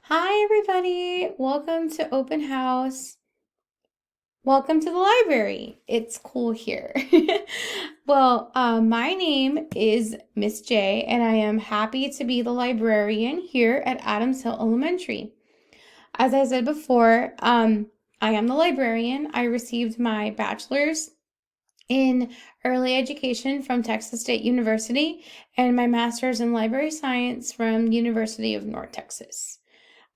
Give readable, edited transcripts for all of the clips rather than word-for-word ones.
Hi, everybody. Welcome to Open House. Welcome to the library. It's cool here. My name is Miss J, and I am happy to be the librarian here at Adams Hill Elementary. As I said before, I am the librarian. I received my bachelor's in early education from Texas State University and my master's in library science from University of North Texas.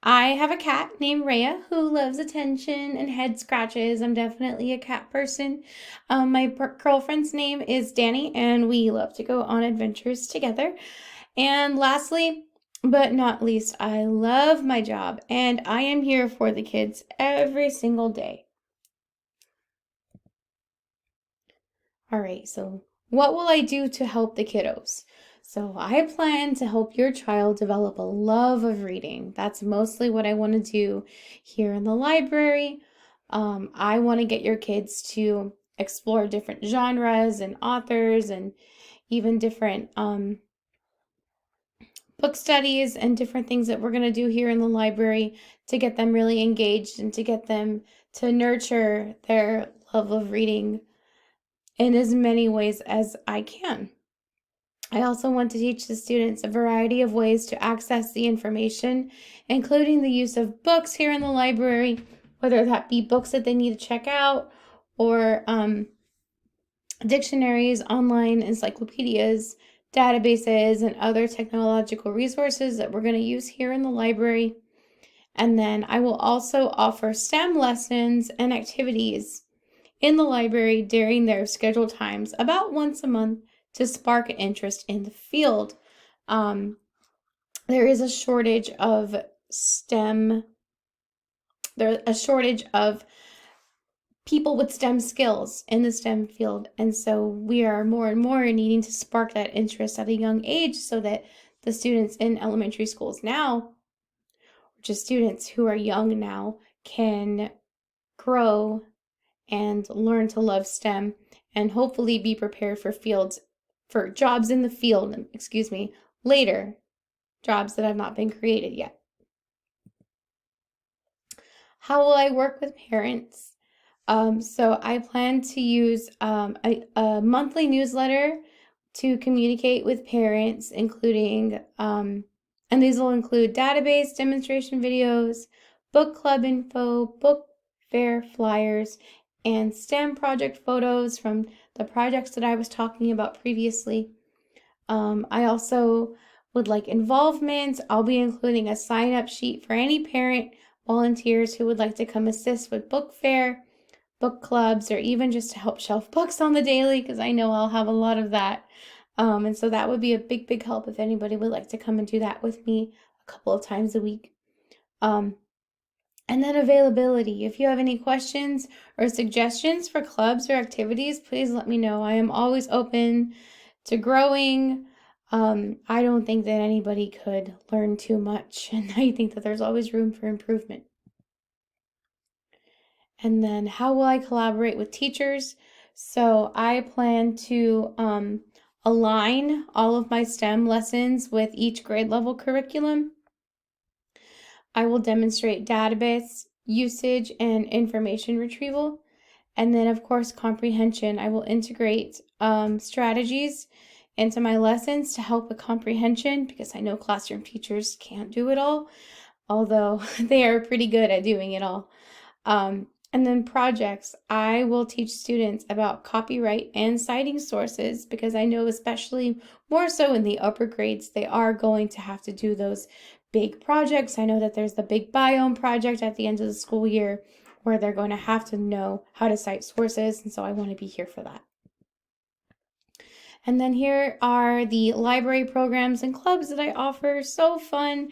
I have a cat named Rhea who loves attention and head scratches. I'm definitely a cat person. My girlfriend's name is Danny, and we love to go on adventures together. And lastly, but not least, I love my job, and I am here for the kids every single day. All right, so what will I do to help the kiddos? So I plan to help your child develop a love of reading. That's mostly what I want to do here in the library. I want to get your kids to explore different genres and authors and even different book studies and different things that we're going to do here in the library to get them really engaged and to get them to nurture their love of reading in as many ways as I can. I also want to teach the students a variety of ways to access the information, including the use of books here in the library, whether that be books that they need to check out or dictionaries, online encyclopedias, databases, and other technological resources that we're going to use here in the library. And then I will also offer STEM lessons and activities in the library during their scheduled times about once a month to spark an interest in the field. There is a shortage of people with STEM skills in the STEM field, and so we are more and more needing to spark that interest at a young age so that the students in elementary schools now, or just students who are young now, can grow and learn to love STEM and hopefully be prepared for jobs in the field, later, jobs that have not been created yet. How will I work with parents? So I plan to use a monthly newsletter to communicate with parents, including, and these will include database demonstration videos, book club info, book fair flyers, and STEM project photos from the projects that I was talking about previously. I also would like involvement. I'll be including a sign-up sheet for any parent volunteers who would like to come assist with book fair, book clubs, or even just to help shelf books on the daily, because I know I'll have a lot of that. And so that would be a big, big help if anybody would like to come and do that with me a couple of times a week. And then availability. If you have any questions or suggestions for clubs or activities, please let me know. I am always open to growing. I don't think that anybody could learn too much, and I think that there's always room for improvement. And then how will I collaborate with teachers? So I plan to align all of my STEM lessons with each grade level curriculum. I will demonstrate database usage and information retrieval. And then, of course, comprehension. I will integrate strategies into my lessons to help with comprehension because I know classroom teachers can't do it all, although they are pretty good at doing it all. And then projects. I will teach students about copyright and citing sources because I know, especially more so in the upper grades, they are going to have to do those big projects. I know that there's the big biome project at the end of the school year where they're going to have to know how to cite sources, and so I want to be here for that. And then here are the library programs and clubs that I offer. So fun.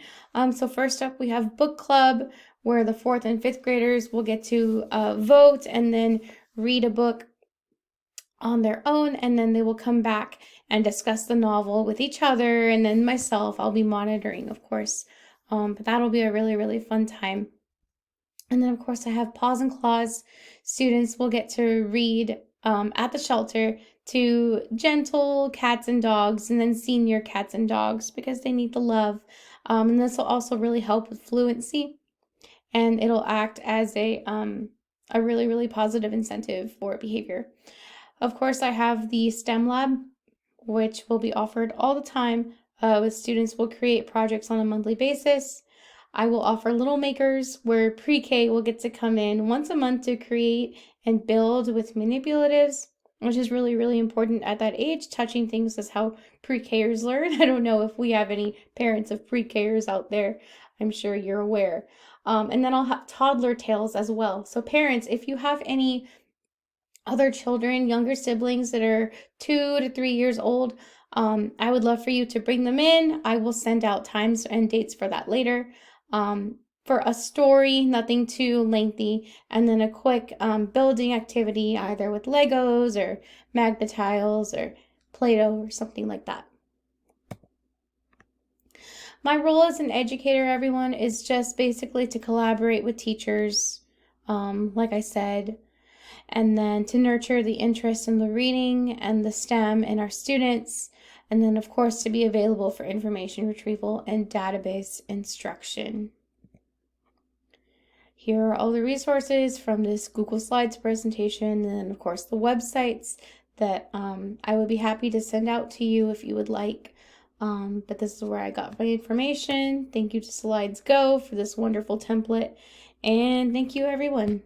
So first up, we have book club, where the 4th and 5th graders will get to vote and then read a book on their own, and then they will come back and discuss the novel with each other, and then myself, I'll be monitoring, of course. But that'll be a really, really fun time. And then, of course, I have Paws and Claws. Students will get to read at the shelter to gentle cats and dogs, and then senior cats and dogs because they need the love. And this will also really help with fluency, and it'll act as a really, really positive incentive for behavior. Of course, I have the STEM lab, which will be offered all the time. With students will create projects on a monthly basis. I will offer Little Makers, where pre-K will get to come in once a month to create and build with manipulatives, which is really, really important at that age. Touching things is how pre-Kers learn. I don't know if we have any parents of pre-Kers out there. I'm sure you're aware. And then I'll have toddler tales as well. So parents, if you have any other children, younger siblings that are 2 to 3 years old, I would love for you to bring them in. I will send out times and dates for that later. For a story, nothing too lengthy, and then a quick building activity, either with Legos or Magna tiles or Play-Doh or something like that. My role as an educator, everyone, is just basically to collaborate with teachers, like I said, and then to nurture the interest in the reading and the STEM in our students, and then of course to be available for information retrieval and database instruction. Here are all the resources from this Google Slides presentation, and then of course the websites that I would be happy to send out to you if you would like. But this is where I got my information. Thank you to Slides Go for this wonderful template, and thank you everyone.